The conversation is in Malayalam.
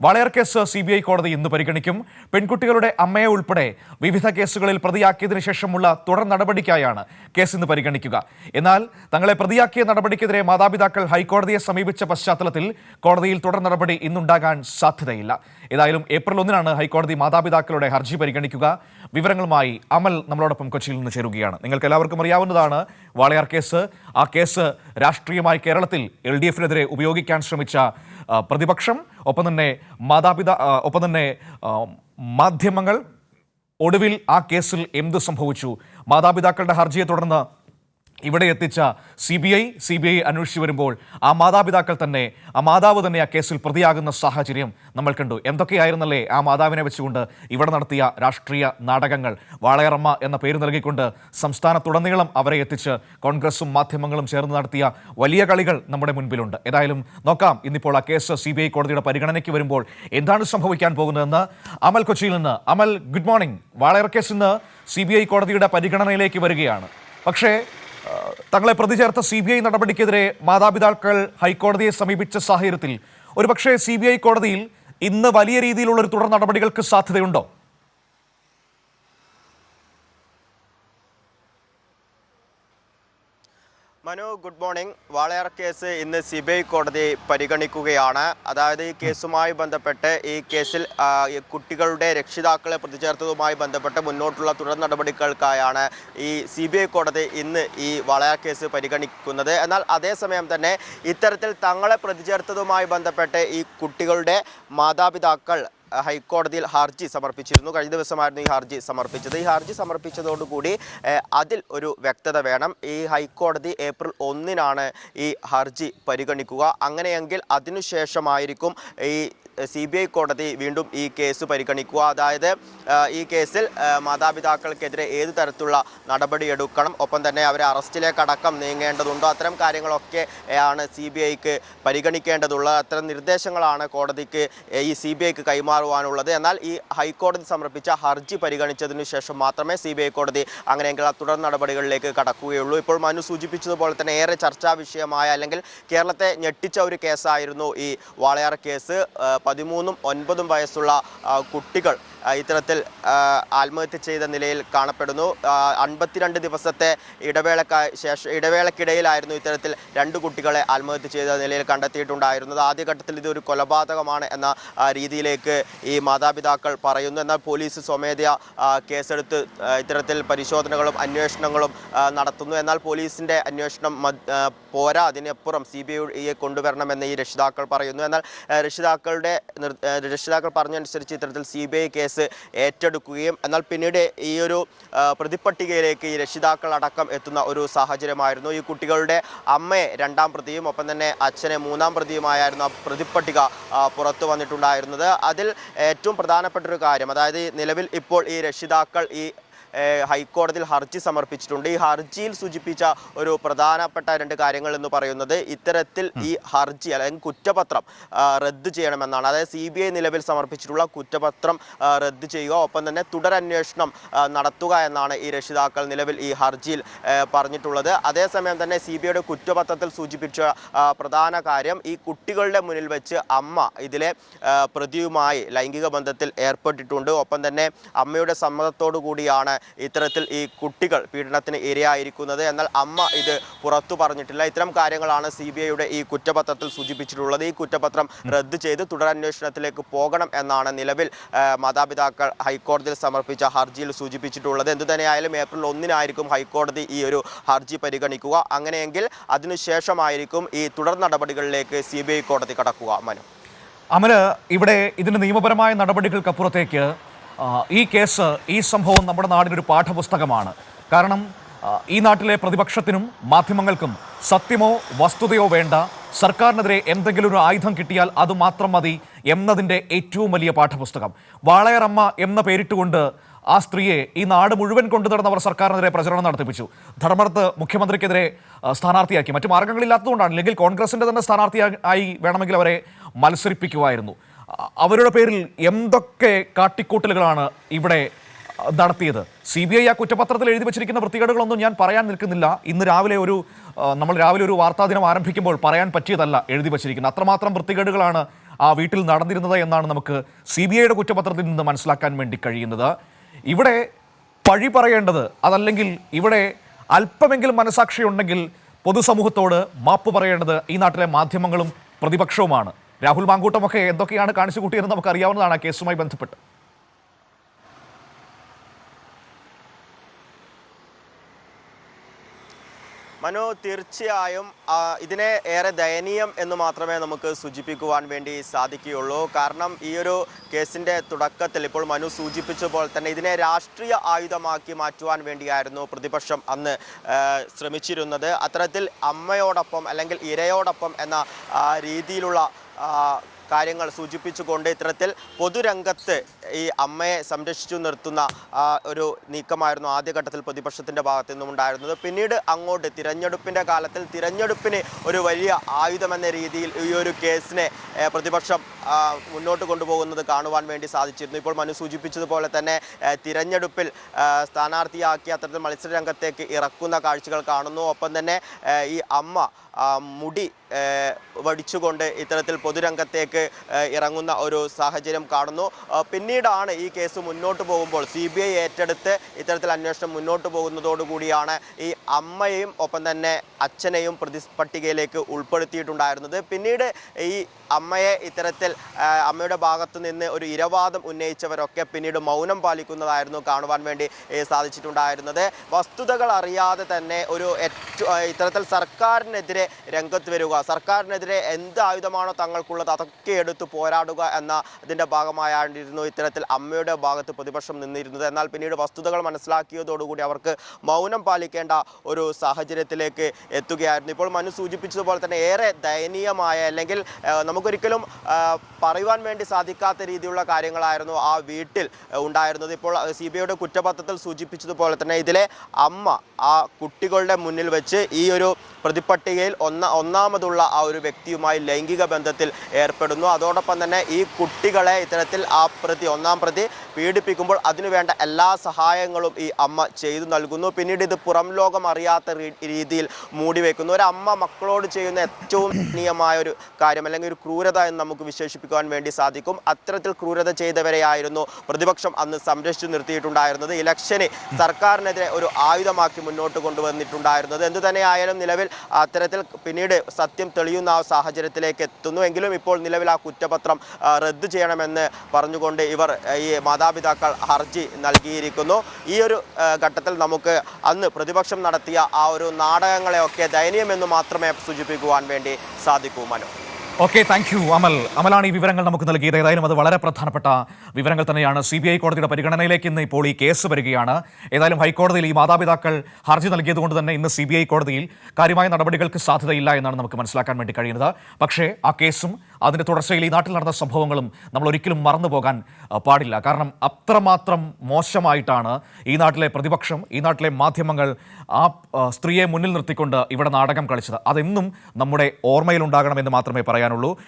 വാളയാർ കേസ് CBI കോടതി ഇന്ന് പരിഗണിക്കും. പെൺകുട്ടികളുടെ അമ്മയെ ഉൾപ്പെടെ വിവിധ കേസുകളിൽ പ്രതിയാക്കിയതിനു ശേഷമുള്ള തുടർ നടപടിക്കായാണ് കേസ് ഇന്ന് പരിഗണിക്കുക. എന്നാൽ തങ്ങളെ പ്രതിയാക്കിയ നടപടിക്കെതിരെ മാതാപിതാക്കൾ ഹൈക്കോടതിയെ സമീപിച്ച പശ്ചാത്തലത്തിൽ കോടതിയിൽ തുടർ നടപടി ഇന്നുണ്ടാകാൻ സാധ്യതയില്ല. ഏതായാലും ഏപ്രിൽ 1-നാണ് ഹൈക്കോടതി മാതാപിതാക്കളുടെ ഹർജി പരിഗണിക്കുക. വിവരങ്ങളുമായി അമൽ നമ്മളോടൊപ്പം കൊച്ചിയിൽ നിന്ന് ചേരുകയാണ്. നിങ്ങൾക്ക് എല്ലാവർക്കും അറിയാവുന്നതാണ് വാളയാർ കേസ്. ആ കേസ് രാഷ്ട്രീയമായി കേരളത്തിൽ LDF-നെതിരെ ഉപയോഗിക്കാൻ ശ്രമിച്ച പ്രതിപക്ഷം, ഒപ്പം തന്നെ മാധ്യമങ്ങൾ. ഒടുവിൽ ആ കേസിൽ എന്ത് സംഭവിച്ചു? മാതാപിതാക്കളുടെ ഹർജിയെ തുടർന്ന് ഇവിടെ എത്തിച്ച CBI അന്വേഷിച്ചു വരുമ്പോൾ ആ മാതാവ് തന്നെ ആ കേസിൽ പ്രതിയാകുന്ന സാഹചര്യം നമ്മൾ കണ്ടു. എന്തൊക്കെയായിരുന്നല്ലേ ആ മാതാവിനെ വെച്ചുകൊണ്ട് ഇവിടെ നടത്തിയ രാഷ്ട്രീയ നാടകങ്ങൾ. വാളയാറമ്മ എന്ന പേര് നൽകിക്കൊണ്ട് സംസ്ഥാനത്തുടനീളം അവരെ എത്തിച്ച് കോൺഗ്രസും മാധ്യമങ്ങളും ചേർന്ന് നടത്തിയ വലിയ കളികൾ നമ്മുടെ മുൻപിലുണ്ട്. ഏതായാലും നോക്കാം ഇന്നിപ്പോൾ ആ കേസ് CBI കോടതിയുടെ പരിഗണനയ്ക്ക് വരുമ്പോൾ എന്താണ് സംഭവിക്കാൻ പോകുന്നതെന്ന്. അമൽ കൊച്ചിയിൽ നിന്ന്. അമൽ, ഗുഡ് മോർണിംഗ്. വാളയാർ കേസ് ഇന്ന് CBI കോടതിയുടെ പരിഗണനയിലേക്ക് വരികയാണ്. പക്ഷേ തങ്ങളെ പ്രതി ചേർത്ത CBI നടപടിക്കെതിരെ മാതാപിതാക്കൾ ഹൈക്കോടതിയെ സമീപിച്ച സാഹചര്യത്തിൽ ഒരുപക്ഷെ CBI കോടതിയിൽ ഇന്ന് വലിയ രീതിയിലുള്ള ഒരു തുടർ നടപടികൾക്ക് സാധ്യതയുണ്ടോ? Manu, good morning. Walayar case ഇന്ന് CBI കോടതി പരിഗണിക്കുകയാണ്. അതായത് ഈ കേസുമായി ബന്ധപ്പെട്ട് ഈ കേസിൽ കുട്ടികളുടെ രക്ഷിതാക്കളെ പ്രതിചേർത്തതുമായി ബന്ധപ്പെട്ട് മുന്നോട്ടുള്ള തുടർ നടപടികൾക്കായാണ് ഈ CBI കോടതി ഇന്ന് ഈ വാളയാർ കേസ് പരിഗണിക്കുന്നത്. എന്നാൽ അതേസമയം തന്നെ ഇത്തരത്തിൽ തങ്ങളെ പ്രതിചേർത്തതുമായി ബന്ധപ്പെട്ട് ഈ കുട്ടികളുടെ മാതാപിതാക്കൾ ഹൈക്കോടതിയിൽ ഹർജി സമർപ്പിച്ചിരുന്നു. കഴിഞ്ഞ ദിവസമായിരുന്നു ഈ ഹർജി സമർപ്പിച്ചത്. ഈ ഹർജി സമർപ്പിച്ചതോടുകൂടി അതിൽ ഒരു വ്യക്തത വേണം. ഈ ഹൈക്കോടതി ഏപ്രിൽ 1-നാണ് ഈ ഹർജി പരിഗണിക്കുക. അങ്ങനെയെങ്കിൽ അതിനുശേഷമായിരിക്കും ഈ CBI കോടതി വീണ്ടും ഈ കേസ് പരിഗണിക്കുക. അതായത് ഈ കേസിൽ മാതാപിതാക്കൾക്കെതിരെ ഏത് തരത്തിലുള്ള നടപടിയെടുക്കണം, ഒപ്പം തന്നെ അവരെ അറസ്റ്റിലേക്കടക്കം നീങ്ങേണ്ടതുണ്ടോ, അത്തരം കാര്യങ്ങളൊക്കെയാണ് CBIക്ക് പരിഗണിക്കേണ്ടതുള്ളത്. അത്തരം നിർദ്ദേശങ്ങളാണ് കോടതിക്ക് ഈ CBIക്ക് കൈമാറുവാനുള്ളത്. എന്നാൽ ഈ ഹൈക്കോടതി സമർപ്പിച്ച ഹർജി പരിഗണിച്ചതിനു ശേഷം മാത്രമേ CBI കോടതി അങ്ങനെയെങ്കിൽ ആ തുടർ നടപടികളിലേക്ക് കടക്കുകയുള്ളൂ. ഇപ്പോൾ മനു സൂചിപ്പിച്ചതുപോലെ തന്നെ ഏറെ ചർച്ചാ വിഷയമായ, അല്ലെങ്കിൽ കേരളത്തെ ഞെട്ടിച്ച ഒരു കേസായിരുന്നു ഈ വാളയാർ കേസ്. 13ഉം 9ഉം വയസ്സുള്ള കുട്ടികൾ ഇത്തരത്തിൽ ആത്മഹത്യ ചെയ്ത നിലയിൽ കാണപ്പെടുന്നു. 52 ദിവസത്തെ ഇടവേളക്കിടയിലായിരുന്നു ഇത്തരത്തിൽ 2 കുട്ടികളെ ആത്മഹത്യ ചെയ്ത നിലയിൽ കണ്ടെത്തിയിട്ടുണ്ടായിരുന്നത്. ആദ്യഘട്ടത്തിൽ ഇതൊരു കൊലപാതകമാണ് എന്ന രീതിയിലേക്ക് ഈ മാതാപിതാക്കൾ പറയുന്നു. എന്നാൽ പോലീസ് സ്വമേധയാ കേസെടുത്ത് ഇത്തരത്തിൽ പരിശോധനകളും അന്വേഷണങ്ങളും നടത്തുന്നു. എന്നാൽ പോലീസിൻ്റെ അന്വേഷണം പോരാ, അതിനപ്പുറം CBIയെ കൊണ്ടുവരണമെന്ന് ഈ രക്ഷിതാക്കൾ പറയുന്നു. എന്നാൽ രക്ഷിതാക്കൾ പറഞ്ഞനുസരിച്ച് ഇത്തരത്തിൽ CBI കേസ് ഏറ്റെടുക്കുകയും എന്നാൽ പിന്നീട് ഈ ഒരു പ്രതിപ്പട്ടികയിലേക്ക് ഈ രക്ഷിതാക്കൾ അടക്കം എത്തുന്ന ഒരു സാഹചര്യമായിരുന്നു. ഈ കുട്ടികളുടെ അമ്മയെ 2ാം പ്രതിയും ഒപ്പം തന്നെ അച്ഛനെ 3ാം പ്രതിയുമായിരുന്നു ആ പ്രതിപ്പട്ടിക പുറത്തു വന്നിട്ടുണ്ടായിരുന്നത്. അതിൽ ഏറ്റവും പ്രധാനപ്പെട്ട ഒരു കാര്യം, അതായത് നിലവിൽ ഇപ്പോൾ ഈ രക്ഷിതാക്കൾ ഈ ഹൈക്കോടതിയിൽ ഹർജി സമർപ്പിച്ചിട്ടുണ്ട്. ഈ ഹർജിയിൽ സൂചിപ്പിച്ച ഒരു പ്രധാനപ്പെട്ട 2 കാര്യങ്ങൾ എന്ന് പറയുന്നത് ഇത്തരത്തിൽ ഈ ഹർജി അല്ലെങ്കിൽ കുറ്റപത്രം റദ്ദ് ചെയ്യണമെന്നാണ്. അതായത് CBI നിലവിൽ സമർപ്പിച്ചിട്ടുള്ള കുറ്റപത്രം റദ്ദ് ചെയ്യുക, ഒപ്പം തന്നെ തുടരന്വേഷണം നടത്തുക എന്നാണ് ഈ രക്ഷിതാക്കൾ നിലവിൽ ഈ ഹർജിയിൽ പറഞ്ഞിട്ടുള്ളത്. അതേസമയം തന്നെ CBIയുടെ കുറ്റപത്രത്തിൽ സൂചിപ്പിച്ച പ്രധാന കാര്യം, ഈ കുട്ടികളുടെ മുന്നിൽ വെച്ച് അമ്മ ഇതിലെ പ്രതിയുമായി ലൈംഗിക ബന്ധത്തിൽ ഏർപ്പെട്ടിട്ടുണ്ട്. ഒപ്പം തന്നെ അമ്മയുടെ സമ്മതത്തോടു കൂടിയാണ് ഇത്തരത്തിൽ ഈ കുട്ടികൾ പീഡനത്തിന് ഇരയായിരിക്കുന്നത്. എന്നാൽ അമ്മ ഇത് പുറത്തു പറഞ്ഞിട്ടില്ല. ഇത്തരം കാര്യങ്ങളാണ് CBIയുടെ ഈ കുറ്റപത്രത്തിൽ സൂചിപ്പിച്ചിട്ടുള്ളത്. ഈ കുറ്റപത്രം റദ്ദ് ചെയ്ത് തുടരന്വേഷണത്തിലേക്ക് പോകണം എന്നാണ് നിലവിൽ മാതാപിതാക്കൾ ഹൈക്കോടതിയിൽ സമർപ്പിച്ച ഹർജിയിൽ സൂചിപ്പിച്ചിട്ടുള്ളത്. എന്തുതന്നെയായാലും ഏപ്രിൽ 1-നായിരിക്കും ഹൈക്കോടതി ഈ ഒരു ഹർജി പരിഗണിക്കുക. അങ്ങനെയെങ്കിൽ അതിനുശേഷമായിരിക്കും ഈ തുടർ നടപടികളിലേക്ക് CBI കോടതി കടക്കുക. മനു, അമല്, ഇവിടെ ഇതിന്റെ നിയമപരമായ നടപടികൾക്കപ്പുറത്തേക്ക് ഈ കേസ്, ഈ സംഭവം നമ്മുടെ നാടിനൊരു പാഠപുസ്തകമാണ്. കാരണം ഈ നാട്ടിലെ പ്രതിപക്ഷത്തിനും മാധ്യമങ്ങൾക്കും സത്യമോ വസ്തുതയോ വേണ്ട, സർക്കാരിനെതിരെ എന്തെങ്കിലും ഒരു ആയുധം കിട്ടിയാൽ അതുമാത്രം മതി എന്നതിൻ്റെ ഏറ്റവും വലിയ പാഠപുസ്തകം. വാളയാറമ്മ എന്ന പേരിട്ടുകൊണ്ട് ആ സ്ത്രീയെ ഈ നാട് മുഴുവൻ കൊണ്ടു നടന്നവർ സർക്കാരിനെതിരെ പ്രചരണം നടത്തിപ്പിച്ചു. ധർമ്മടത്ത് മുഖ്യമന്ത്രിക്കെതിരെ സ്ഥാനാർത്ഥിയാക്കി. മറ്റു മാർഗ്ഗങ്ങളില്ലാത്തതുകൊണ്ടാണ്. ഇല്ലെങ്കിൽ കോൺഗ്രസിൻ്റെ തന്നെ സ്ഥാനാർത്ഥിയായി വേണമെങ്കിൽ അവരെ മത്സരിപ്പിക്കുമായിരുന്നു. അവരുടെ പേരിൽ എന്തൊക്കെ കാട്ടിക്കൂട്ടലുകളാണ് ഇവിടെ നടത്തിയത്. CBI ആ കുറ്റപത്രത്തിൽ എഴുതി വെച്ചിരിക്കുന്ന വൃത്തികേടുകളൊന്നും ഞാൻ പറയാൻ നിൽക്കുന്നില്ല. ഇന്ന് രാവിലെ നമ്മൾ രാവിലെ ഒരു വാർത്താദിനം ആരംഭിക്കുമ്പോൾ പറയാൻ പറ്റിയതല്ല എഴുതി വച്ചിരിക്കുന്നത്. അത്രമാത്രം വൃത്തികേടുകളാണ് ആ വീട്ടിൽ നടന്നിരുന്നത് എന്നാണ് നമുക്ക് CBIയുടെ കുറ്റപത്രത്തിൽ നിന്ന് മനസ്സിലാക്കാൻ വേണ്ടി കഴിയുന്നത്. ഇവിടെ പഴി പറയേണ്ടത്, അതല്ലെങ്കിൽ ഇവിടെ അല്പമെങ്കിലും മനസാക്ഷി ഉണ്ടെങ്കിൽ പൊതുസമൂഹത്തോട് മാപ്പ് പറയേണ്ടത് ഈ നാട്ടിലെ മാധ്യമങ്ങളും പ്രതിപക്ഷവുമാണ്. രാഹുൽ മാങ്കൂട്ടമൊക്കെ എന്തൊക്കെയാണ് കാണിച്ചു കൂട്ടിയതെന്ന് നമുക്കറിയാവുന്നതാണ് ആ കേസുമായി ബന്ധപ്പെട്ട്. മനു, തീർച്ചയായും ഇതിനെ ഏറെ ദയനീയം എന്ന് മാത്രമേ നമുക്ക് സൂചിപ്പിക്കുവാൻ വേണ്ടി സാധിക്കുകയുള്ളൂ. കാരണം ഈ ഒരു കേസിൻ്റെ തുടക്കത്തിൽ ഇപ്പോൾ മനു സൂചിപ്പിച്ചതുപോലെ തന്നെ ഇതിനെ രാഷ്ട്രീയ ആയുധമാക്കി മാറ്റുവാൻ വേണ്ടിയായിരുന്നു പ്രതിപക്ഷം അന്ന് ശ്രമിച്ചിരുന്നത്. അത്തരത്തിൽ അമ്മയോടൊപ്പം അല്ലെങ്കിൽ ഇരയോടൊപ്പം എന്ന രീതിയിലുള്ള കാര്യങ്ങൾ സൂചിപ്പിച്ചുകൊണ്ട് ഇത്തരത്തിൽ പൊതുരംഗത്ത് ഈ അമ്മയെ സംരക്ഷിച്ചു നിർത്തുന്ന ഒരു നീക്കമായിരുന്നു ആദ്യഘട്ടത്തിൽ പ്രതിപക്ഷത്തിൻ്റെ ഭാഗത്തു നിന്നും ഉണ്ടായിരുന്നത്. പിന്നീട് അങ്ങോട്ട് തിരഞ്ഞെടുപ്പിൻ്റെ കാലത്തിൽ തിരഞ്ഞെടുപ്പിന് ഒരു വലിയ ആയുധമെന്ന രീതിയിൽ ഈ ഒരു കേസിനെ പ്രതിപക്ഷം മുന്നോട്ട് കൊണ്ടുപോകുന്നത് കാണുവാൻ വേണ്ടി സാധിച്ചിരുന്നു. ഇപ്പോൾ മനു സൂചിപ്പിച്ചതുപോലെ തന്നെ തിരഞ്ഞെടുപ്പിൽ സ്ഥാനാർത്ഥിയാക്കി അത്തരത്തിൽ മത്സരരംഗത്തേക്ക് ഇറക്കുന്ന കാഴ്ചകൾ കാണുന്നു. ഒപ്പം തന്നെ ഈ അമ്മ മുടി വടിച്ചുകൊണ്ട് ഇത്തരത്തിൽ പൊതുരംഗത്തേക്ക് ഇറങ്ങുന്ന ഒരു സാഹചര്യം കാണുന്നു. പിന്നീടാണ് ഈ കേസ് മുന്നോട്ട് പോകുമ്പോൾ CBI ഏറ്റെടുത്ത് ഇത്തരത്തിൽ അന്വേഷണം മുന്നോട്ട് പോകുന്നതോടുകൂടിയാണ് ഈ അമ്മയെയും ഒപ്പം തന്നെ അച്ഛനെയും പ്രതിപട്ടികയിലേക്ക് ഉൾപ്പെടുത്തിയിട്ടുണ്ടായിരുന്നത്. പിന്നീട് ഈ അമ്മയെ ഇത്തരത്തിൽ അമ്മയുടെ ഭാഗത്തു നിന്ന് ഒരു ഇരവാദം ഉന്നയിച്ചവരൊക്കെ പിന്നീട് മൗനം പാലിക്കുന്നതായിരുന്നു കാണുവാൻ വേണ്ടി സാധിച്ചിട്ടുണ്ടായിരുന്നത്. വസ്തുതകൾ അറിയാതെ തന്നെ ഒരു ഇത്തരത്തിൽ സർക്കാരിനെതിരെ രംഗത്ത് വരിക, സർക്കാരിനെതിരെ എന്ത് ആയുധമാണോ തങ്ങൾക്കുള്ളത് അതൊക്കെ എടുത്ത് പോരാടുക എന്ന ഇതിൻ്റെ ഭാഗമായിരുന്നു ഇത്തരത്തിൽ അമ്മയുടെ ഭാഗത്ത് പ്രതിപക്ഷം നിന്നിരുന്നത്. എന്നാൽ പിന്നീട് വസ്തുതകൾ മനസ്സിലാക്കിയതോടുകൂടി അവർക്ക് മൗനം പാലിക്കേണ്ട ഒരു സാഹചര്യത്തിലേക്ക് എത്തുകയായിരുന്നു. ഇപ്പോൾ മനു സൂചിപ്പിച്ചതുപോലെ തന്നെ ഏറെ ദയനീയമായ അല്ലെങ്കിൽ നമുക്കൊരിക്കലും പറയുവാൻ വേണ്ടി സാധിക്കാത്ത രീതിയിലുള്ള കാര്യങ്ങളായിരുന്നു ആ വീട്ടിൽ ഉണ്ടായിരുന്നത്. ഇപ്പോൾ CBIയുടെ കുറ്റപത്രത്തിൽ സൂചിപ്പിച്ചതുപോലെ തന്നെ ഇതിലെ അമ്മ ആ കുട്ടികളുടെ മുന്നിൽ വെച്ച് ഈ ഒരു പ്രതിപട്ടികയിൽ ഒന്നാമതുള്ള ആ ഒരു വ്യക്തിയുമായി ലൈംഗിക ബന്ധത്തിൽ ഏർപ്പെടുന്നു. അതോടൊപ്പം തന്നെ ഈ കുട്ടികളെ ഇത്തരത്തിൽ ഒന്നാം പ്രതി പീഡിപ്പിക്കുമ്പോൾ അതിനുവേണ്ട എല്ലാ സഹായങ്ങളും ഈ അമ്മ ചെയ്തു നൽകുന്നു. പിന്നീട് ഇത് പുറം ലോകം അറിയാത്ത രീതിയിൽ മൂടിവെക്കുന്നു. ഒരു അമ്മ മക്കളോട് ചെയ്യുന്ന ഏറ്റവും ദയനീയമായ ഒരു കാര്യം അല്ലെങ്കിൽ ഒരു ക്രൂരത എന്ന് നമുക്ക് വിശേഷിപ്പിക്കുവാൻ വേണ്ടി സാധിക്കും. അത്തരത്തിൽ ക്രൂരത ചെയ്തവരെയായിരുന്നു പ്രതിപക്ഷം അന്ന് സംരക്ഷിച്ചു നിർത്തിയിട്ടുണ്ടായിരുന്നത്. ഇലക്ഷന് സർക്കാരിനെതിരെ ഒരു ആയുധമാക്കി മുന്നോട്ട് കൊണ്ടുവന്നിട്ടുണ്ടായിരുന്നത്. എന്തു തന്നെയായാലും നിലവിൽ അത്തരത്തിൽ പിന്നീട് സത്യം തെളിയുന്ന ആ സാഹചര്യത്തിലേക്ക് എത്തുന്നു. എങ്കിലും ഇപ്പോൾ നിലവിൽ ആ കുറ്റപത്രം റദ്ദു ചെയ്യണമെന്ന് പറഞ്ഞുകൊണ്ട് ഇവർ ഈ മാതാപിതാക്കൾ ഹർജി നൽകിയിരിക്കുന്നു. ഈ ഒരു ഘട്ടത്തിൽ നമുക്ക് അന്ന് പ്രതിപക്ഷം നടത്തിയ ആ ഒരു നാടകങ്ങളെയൊക്കെ ദയനീയമെന്ന് മാത്രമേ സൂചിപ്പിക്കുവാൻ വേണ്ടി സാധിക്കൂ. മനു. ഓക്കെ, താങ്ക് യു അമൽ. അമലാണ് ഈ വിവരങ്ങൾ നമുക്ക് നൽകിയത്. ഏതായാലും അത് വളരെ പ്രധാനപ്പെട്ട വിവരങ്ങൾ തന്നെയാണ്. CBI കോടതിയുടെ പരിഗണനയിലേക്ക് ഇന്ന് ഇപ്പോൾ ഈ കേസ് വരികയാണ്. ഏതായാലും ഹൈക്കോടതിയിൽ ഈ മാതാപിതാക്കൾ ഹർജി നൽകിയതുകൊണ്ട് തന്നെ ഇന്ന് CBI കോടതിയിൽ കാര്യമായ നടപടികൾക്ക് സാധ്യതയില്ല എന്നാണ് നമുക്ക് മനസ്സിലാക്കാൻ വേണ്ടി കഴിയുന്നത്. പക്ഷേ ആ കേസും അതിൻ്റെ തുടർച്ചയിൽ ഈ നാട്ടിൽ നടന്ന സംഭവങ്ങളും നമ്മൾ ഒരിക്കലും മറന്നു പോകാൻ പാടില്ല. കാരണം അത്രമാത്രം മോശമായിട്ടാണ് ഈ നാട്ടിലെ പ്രതിപക്ഷം, ഈ നാട്ടിലെ മാധ്യമങ്ങൾ ആ സ്ത്രീയെ മുന്നിൽ നിർത്തിക്കൊണ്ട് ഇവിടെ നാടകം കളിച്ചത്. അതെന്നും നമ്മുടെ ഓർമ്മയിലുണ്ടാകണമെന്ന് മാത്രമേ പറയാനുള്ളൂ.